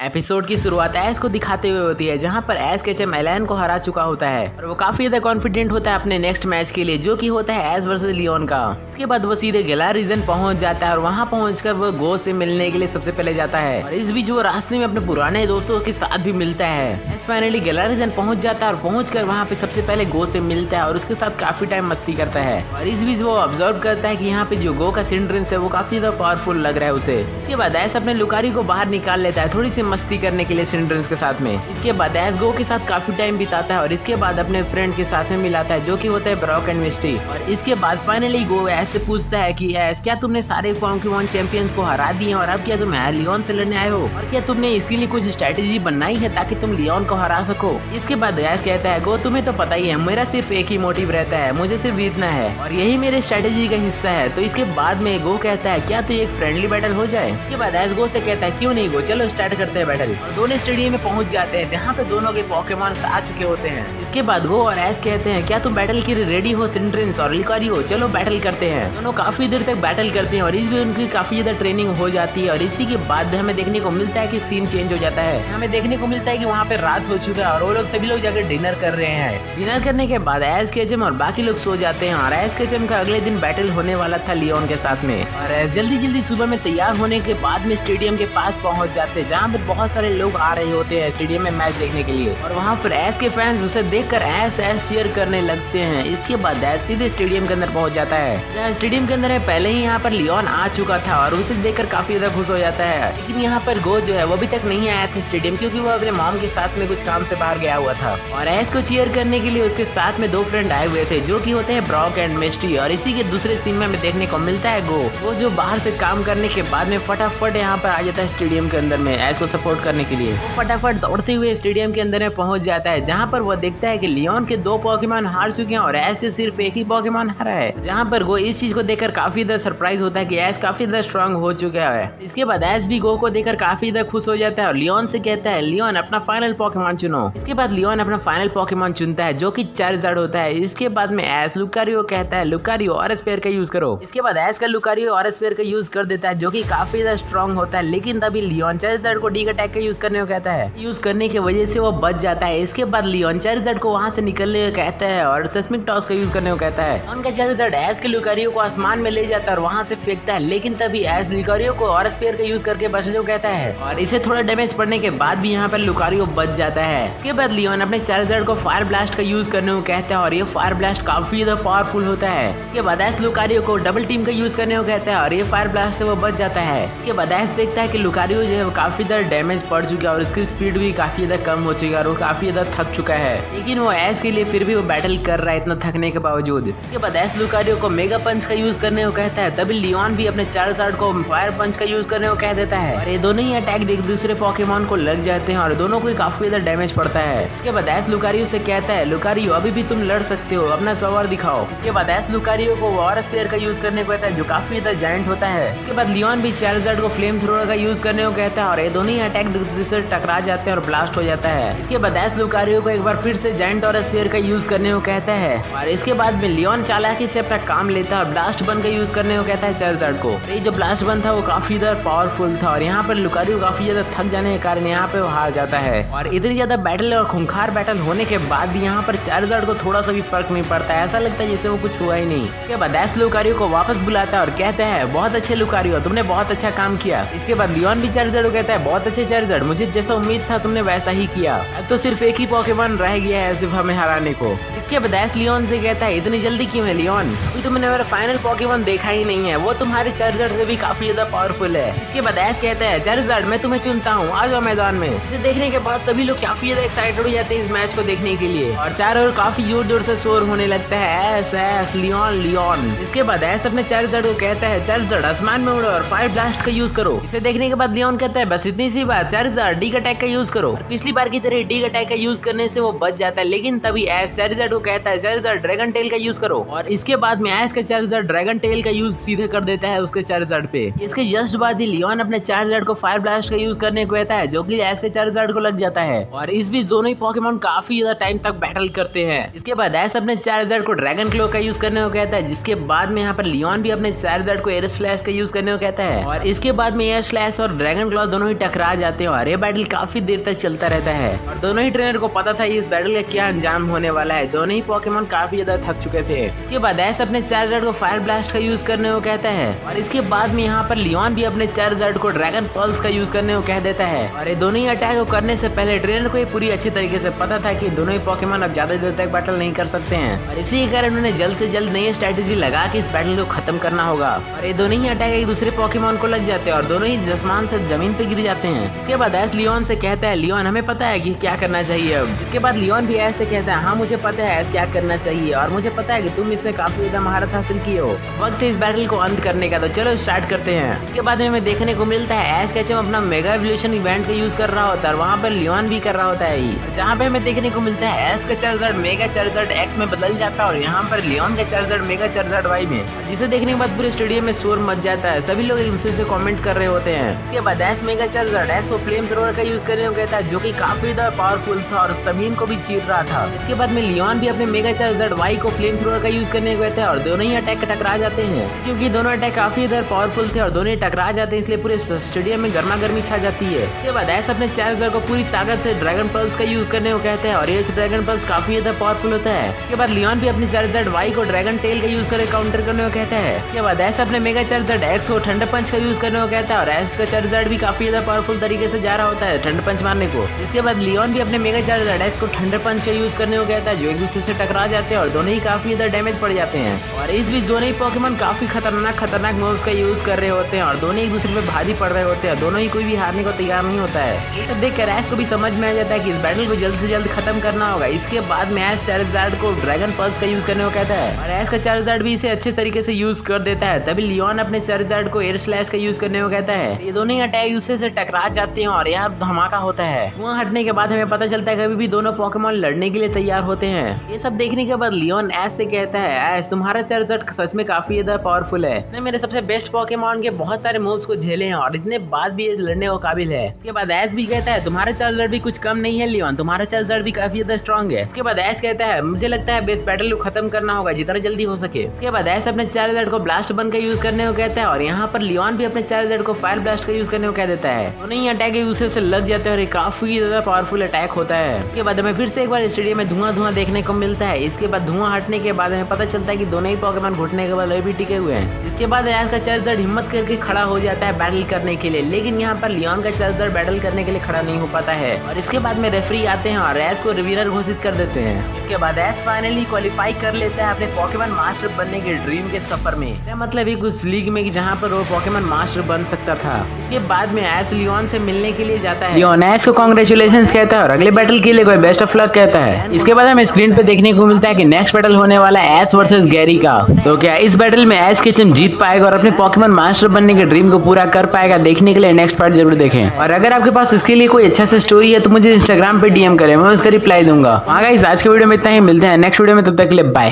Episode की शुरुआत ऐश को दिखाते हुए होती है, जहां पर ऐश केचम एलन को हरा चुका होता है और वो काफी ज्यादा कॉन्फिडेंट होता है अपने नेक्स्ट मैच के लिए, जो कि होता है ऐश वर्सेस लियोन का। इसके बाद वो सीधे गैला रीजन पहुंच जाता है और वहां पहुंचकर वो गो से मिलने के लिए सबसे पहले जाता है और इस बीच वो रास्ते में अपने पुराने दोस्तों के साथ भी मिलता है। ऐश फाइनली गैला रीजन पहुंच जाता है और पहुंचकर वहां पे सबसे पहले गो से मिलता है और उसके साथ काफी टाइम मस्ती करता है और इस बीच वो ऑब्जर्व करता है कि यहाँ पे जो गो का सिंड्रेंस है वो काफी ज्यादा पावरफुल लग रहा है उसे। इसके बाद ऐश अपने लुकारी को बाहर निकाल लेता है थोड़ी सी मस्ती करने के लिए सिंड्रेंस के साथ में। इसके बाद ऐश गो के साथ काफी टाइम बिताता है और इसके बाद अपने फ्रेंड के साथ में मिलाता है, जो कि होता है ब्रॉक एंड मिस्टी। और इसके बाद फाइनली गो ऐश से पूछता है कि ऐश, क्या तुमने सारे पोकेमॉन चैंपियंस को हरा दिए और अब क्या तुम लियोन से लड़ने आए हो और क्या तुमने इसके लिए कुछ स्ट्रेटेजी बनाई है ताकि तुम लियोन को हरा सको। इसके बाद ऐश कहता है, गो तुम्हें तो पता ही है मेरा सिर्फ एक ही मोटिव रहता है, मुझे सिर्फ जीतना है और यही मेरे स्ट्रेटेजी का हिस्सा है। तो इसके बाद में गो कहता है, क्या तो एक फ्रेंडली बैटल हो जाए। इसके बाद ऐश गो से कहता है, क्यों नहीं गो, चलो स्टार्ट करते हैं बैटल। और दोनों स्टेडियम में पहुंच जाते हैं जहां पे दोनों के पोकेमॉन आ चुके होते हैं। इसके बाद गो और ऐश कहते हैं, क्या तुम बैटल के लिए रेडी हो सिंड्रेंस और लिकारियो, चलो बैटल करते हैं। दोनों काफी देर तक बैटल करते हैं और इस भी उनकी काफी ज्यादा ट्रेनिंग हो जाती है और इसी के बाद हमें देखने को मिलता है कि सीन चेंज हो जाता है। हमें देखने को मिलता है कि वहाँ पे रात हो चुका है और वो लोग सभी लोग जाकर डिनर कर रहे हैं। डिनर करने के बाद ऐश केचम और बाकी लोग सो जाते हैं और ऐश केचम का अगले दिन बैटल होने वाला था लियोन के साथ में। और ऐश जल्दी जल्दी सुबह में तैयार होने के बाद में स्टेडियम के पास पहुंच जाते हैं जहाँ पे बहुत सारे लोग आ रहे होते हैं स्टेडियम में मैच देखने के लिए और वहाँ पर ऐश के फैंस उसे देखकर ऐश ऐश चीयर करने लगते हैं। इसके बाद ऐश सीधे स्टेडियम के अंदर पहुंच जाता है जहाँ स्टेडियम के अंदर पहले ही यहाँ पर लियोन आ चुका था और उसे देखकर काफी ज्यादा खुश हो जाता है। लेकिन यहाँ पर गो जो है वो अभी तक नहीं आया था स्टेडियम, क्योंकि वो अपने मॉम के साथ में कुछ काम से बाहर गया हुआ था और ऐश को चीयर करने के लिए उसके साथ में दो फ्रेंड आए हुए थे, जो कि होते हैं ब्रॉक एंड मिस्टी। और इसी के दूसरे सीन में हमें देखने को मिलता है गो, वो जो बाहर से काम करने के बाद में फटाफट यहाँ पर आ जाता है स्टेडियम के अंदर में ऐश को सपोर्ट करने के लिए। वो फटाफट दौड़ते हुए स्टेडियम के अंदर में पहुंच जाता है जहाँ पर वो देखता है कि लियोन के दो पोकेमॉन हार चुके हैं और ऐश के सिर्फ एक ही पोकेमॉन हारा है। जहाँ पर गो इस चीज को देखकर काफी ज्यादा सरप्राइज होता है कि ऐश काफी ज्यादा स्ट्रांग हो चुका है। इसके बाद ऐश भी गो को देखकर काफी ज्यादा खुश हो जाता है और लियोन से कहता है, लियोन अपना फाइनल पोकेमॉन चुनो। इसके बाद लियोन अपना फाइनल पोकेमॉन चुनता है, जो कि चार्जर्ड होता है। इसके बाद में ऐश लुकारियो कहता है, लुकारियो और स्पेयर का यूज करो। इसके बाद ऐश का लुकारियो और स्पेयर का यूज कर देता है, जो कि काफी ज्यादा स्ट्रांग होता है। लेकिन तभी लियोन चार्जर्ड को डीग अटैक का यूज करने को कहता है, यूज करने की वजह से वो बच जाता है। इसके बाद लियोन चार्जर्ड को वहां से निकलने को कहता है और सेस्मिक टॉस का यूज करने को कहता है। उनका चार्जर्ड ऐश के लुकारियो को आसमान में ले जाता है और वहां से फेंकता है, लेकिन तभी ऐश लुकारियो को और स्पेयर का यूज करके बचने को कहता है और इसे थोड़ा डैमेज पड़ने के बाद भी यहाँ पर लुकारियो बच जाता है। इसके बाद लियोन अपने चार्जर्ड को फायर ब्लास्ट का यूज करने को कहता है और ये फायर ब्लास्ट काफी ज्यादा पावरफुल होता है। इसके बाद ऐश लुकारियो को डबल टीम का यूज करने को कहता है और ये फायर ब्लास्ट से वो बच जाता है। इसके बाद ऐश देखता है कि लुकारियो जो है वो काफी ज्यादा डैमेज पड़ चुका है और इसकी स्पीड भी काफी ज्यादा कम हो चुका है और वो काफी ज्यादा थक चुका है, लेकिन वो ऐश के लिए फिर भी वो बैटल कर रहा है इतना थकने के बावजूद। इसके बाद ऐश लुकारियो को मेगा पंच का यूज करने को कहता है, तभी लियोन भी अपने चार्जर्ड को फायर पंच का यूज करने को कह देता है और ये दोनों ही अटैक एक दूसरे पोकेमॉन को लग जाते हैं और दोनों को काफी ज्यादा डैमेज पड़ता है। इसके बाद ऐश लुकारियो से कहता है, लुकारियो अभी भी तुम लड़ सकते हो, अपना पावर दिखाओ। इसके बाद ऐश लुकारियो को वॉर स्पेयर का यूज करने को कहता है, जो काफी ज्यादा जायंट होता है। इसके बाद लियोन भी चार्जर्ड को फ्लेम थ्रोअर का यूज करने को कहता है और ये दोनों ही अटैक दूसरे से टकरा जाते हैं और ब्लास्ट हो जाता है। इसके बाद ऐश लुकारियो को एक बार फिर से जायंट और स्पेयर का यूज करने को कहता है और इसके बाद में लियोन चालाकी से अपना काम लेता है और ब्लास्ट बन का यूज करने को कहता है चार्जर्ड को। ये जो ब्लास्ट बन था वो काफी ज्यादा पावरफुल था और यहाँ पर लुकारियो काफी ज्यादा थक जाने के कारण यहाँ पे वो हार जाता है। और इतनी ज्यादा बैटल और खूंखार बैटल होने के बाद भी यहाँ पर चार्जर्ड को थोड़ा सा भी फर्क नहीं पड़ता है, ऐसा लगता है जैसे वो कुछ हुआ ही नहीं। इसके बाद ऐश लुकारियो को वापस बुलाता है और कहता है, बहुत अच्छे लुकारियो, तुमने बहुत अच्छा काम किया। इसके बाद लियोन भी चार्जर्ड को कहता है, बहुत अच्छे चार्जर्ड, मुझे जैसा उम्मीद था तुमने वैसा ही किया, अब तो सिर्फ एक ही पोकेमॉन रह गया है सिर्फ हमें हराने को। इसके बाद ऐश लियोन से कहता है, इतनी जल्दी क्यों है लियोन, अभी तुमने मेरा फाइनल पोकेमॉन देखा ही नहीं है, वो तुम्हारे चार्जर से भी काफी ज्यादा पावरफुल है। इसके बाद ऐश कहता है, चार्जर्ड मैं तुम्हें चुनता हूँ, आ जाओ मैदान में। इसे देखने के बाद सभी लोग काफी ज्यादा एक्साइटेड हो जाते हैं इस मैच को देखने के लिए और चारों ओर काफी जोर जोर से शोर होने लगता है, ऐश ऐश लियोन लियोन। इसके बाद ऐश अपने चार्जर्ड को कहता है, चार्जर्ड आसमान में उड़ो और फायर ब्लास्ट का यूज करो। इसे देखने के बाद लियोन कहता है, बस इतनी सी बात, चार्जर्ड डीग अटैक का यूज करो। पिछली बार की तरह डीग अटैक का यूज करने से वो बच जाता है, लेकिन तभी ऐश चार्जर्ड को कहता है चार्जर ड्रैगन टेल का यूज करो, और इसके बाद में एस का चार्जर ड्रैगन टेल का यूज सीधे कर देता है उसके चार्जर पे। इसके जस्ट बाद ही लियोन अपने चार्जर को फायर ब्लास्ट का यूज करने को कहता है, जो कि एस के चार्जर को लग जाता है, और इस बीच दोनों ही पोकेमॉन काफी ज्यादा टाइम तक बैटल करते हैं। इसके बाद एस अपने चार्जर को ड्रैगन क्लो का यूज करने को कहता है, जिसके बाद में यहाँ पर लियोन भी अपने चार्जर को एयर स्लैश का यूज करने को कहता है, और इसके बाद में एयर स्लैश और ड्रैगन क्लॉ दोनों ही टकरा जाते हैं, और ये बैटल काफी देर तक चलता रहता है। और दोनों ही ट्रेनर को पता था इस बैटल का क्या अंजाम होने वाला है। दोनों ही पोकेमॉन काफी ज्यादा थक चुके थे। इसके बाद एस अपने चार्जर को फायर ब्लास्ट का यूज करने को कहता है, और इसके बाद में यहाँ पर लियोन भी अपने चार्जर को ड्रैगन पल्स का यूज करने को कह देता है। और ये दोनों ही अटैक को करने से पहले ट्रेनर को ये पूरी अच्छी तरीके से पता था कि दोनों ही पोकेमॉन अब ज्यादा देर तक बैटल नहीं कर सकते हैं, और इसी के कारण उन्हें जल्द से जल्द नई स्ट्रेटेजी लगा के इस बैटल को खत्म करना होगा। और ये दोनों ही अटैक एक दूसरे पोकेमॉन को लग जाते हैं, और दोनों ही आसमान से जमीन पे गिर जाते हैं। इसके बाद एस लियोन से कहता है, लियोन हमें पता है कि क्या करना चाहिए अब। इसके बाद लियोन भी एस से कहता है, हाँ मुझे पता है एस क्या करना चाहिए, और मुझे पता है कि तुम इसमें काफी ज्यादा महारत हासिल की हो। वक्त है इस बैटल को अंत करने का, तो चलो स्टार्ट करते हैं। इसके बाद में हमें देखने को मिलता है एस कैचम अपना मेगा एवोल्यूशन इवेंट का यूज कर रहा होता है, और वहाँ पर लियोन भी कर रहा होता है, जहाँ पे हमें देखने को मिलता है एस का चार्जर मेगा चार्जर एक्स में बदल जाता है, और यहाँ पर लियोन का चार्जर मेगा चार्जर वाई में, जिसे देखने के बाद पूरे स्टेडियम में शोर मच जाता है। सभी लोग एक दूसरे से कमेंट कर रहे होते हैं। इसके बाद एस मेगा चार्जर एक्स को फ्लेम थ्रोअर का यूज करने को कहता है, जो कि काफी ज्यादा पावरफुल था और सभी को भी चीर रहा था। इसके बाद में लियोन भी अपने मेगा चार्जर वाई को फ्लेम थ्रोअर का यूज करने को कहता है, और दोनों ही अटैक टकरा जाते हैं, क्योंकि दोनों अटैक काफी ज्यादा पावरफुल थे और दोनों ही टकरा जाते हैं, इसलिए पूरे स्टेडियम में गर्मा गर्मी छा जाती है। इसके बाद एस अपने चार्जर को पूरी ताकत से ड्रैगन पल्स का यूज करने को कहते हैं, और ये ड्रैगन पल्स काफी ज्यादा पावरफुल होता है। इसके बाद लियोन भी अपने चार्जर वाई को ड्रैगन टेल का यूज करके काउंटर करने को कहता है। इसके बाद एस अपने मेगा चार्जर एक्स को ठंडा पंच का यूज करने को कहता है, और एस का चार्जर भी काफी ज्यादा पावरफुल तरीके से जा रहा होता है ठंडा पंच मारने को। इसके बाद लियोन भी अपने मेगा चार्जर एक्स को ठंडा पंच का यूज करने को कहता है, जो एक दूसरे से टकरा जाते हैं और दोनों ही काफी ज्यादा डैमेज पड़ जाते हैं। और इस बीच दोनों ही पोकेमॉन काफी खतरनाक मूव्स का यूज कर रहे होते हैं, और दोनों एक दूसरे पे भारी पड़ रहे होते हैं। दोनों ही कोई भी हारने को तैयार नहीं होता है। ये सब देख कर एस को भी समझ में आ जाता है कि इस बैटल को जल्द से जल्द खत्म करना होगा। इसके बाद में एस चार्जर को ड्रैगन पल्स का यूज करने को कहता है, और एस का चार्जर भी इसे अच्छे तरीके से यूज कर देता है। तभी लियोन अपने चार्जर को एयर स्लैश का यूज करने को कहता है। ये दोनों ही अटैक दूसरे से टकरा जाते हैं, और यहाँ धमाका होता है। वहाँ हटने के बाद हमें पता चलता है कभी भी दोनों पोकेमॉन लड़ने के लिए तैयार होते हैं। ये सब देखने के बाद लियोन एस से कहता है, एस तुम्हारा चार्जर सच में काफी ज्यादा पावरफुल है। इसने मेरे सबसे बेस्ट पोकेमॉन के बहुत सारे मूव्स को झेले हैं, और इतने बाद भी ये लड़ने को काबिल है। इसके बाद एस भी कहता है, तुम्हारा चार्जर भी कुछ कम नहीं है लियोन, तुम्हारा चार्जर भी काफी ज्यादा स्ट्रॉन्ग है। इसके बाद एस कहता है, मुझे लगता है बेस बैटल को खत्म करना होगा जितना जल्दी हो सके। इसके बाद एस अपने चार्जर को ब्लास्ट बन का यूज करने को कहता है, और यहाँ पर लियोन भी अपने चार्जर को फायर ब्लास्ट का यूज करने को कह देता है। दोनों ही अटैक एक दूसरे से लग जाते हैं, और काफी ज्यादा पावरफुल अटैक होता है। इसके बाद हमें फिर से एक बार स्टेडियम में धुआं देखने को मिलता है। इसके बाद धुआं हटने के बाद हमें पता चलता है कि दोनों ही पोकेमॉन घुटने के बल भी टिके हुए हैं। इसके बाद एस का चार्जर हिम्मत करके खड़ा हो जाता है बैटल करने के लिए, लेकिन यहाँ पर लियोन का चार्जर बैटल करने के लिए खड़ा नहीं हो पाता है। और इसके बाद में रेफरी आते हैं और एस को विनर घोषित कर देते हैं। इसके बाद एस फाइनली क्वालिफाई कर लेता है अपने पोकेमॉन मास्टर बनने के ड्रीम के सफर में। क्या मतलब एक उस लीग में जहाँ पर वो पोकेमॉन मास्टर बन सकता था। इसके बाद में एस लियोन से मिलने के लिए जाता है। लियोन एस को कांग्रेचुलेशंस कहता है और अगले बैटल के लिए कोई बेस्ट ऑफ लक कहता है। इसके बाद हमें स्क्रीन पे देखने को मिलता है कि नेक्स्ट बैटल होने वाला है एस वर्सेस गैरी का। तो क्या इस बैटल में एस किचन जीत पाएगा और अपने पोकेमॉन मास्टर बनने के ड्रीम को पूरा कर पाएगा? देखने के लिए नेक्स्ट पार्ट जरूर देखें। और अगर आपके पास इसके लिए कोई अच्छा सा स्टोरी है तो मुझे इंस्टाग्राम पे डीएम करें, मैं उसका रिप्लाई दूंगा। हाँ गाइस, आज के वीडियो में इतना ही, मिलते हैं नेक्स्ट वीडियो में, तब तक के लिए बाय।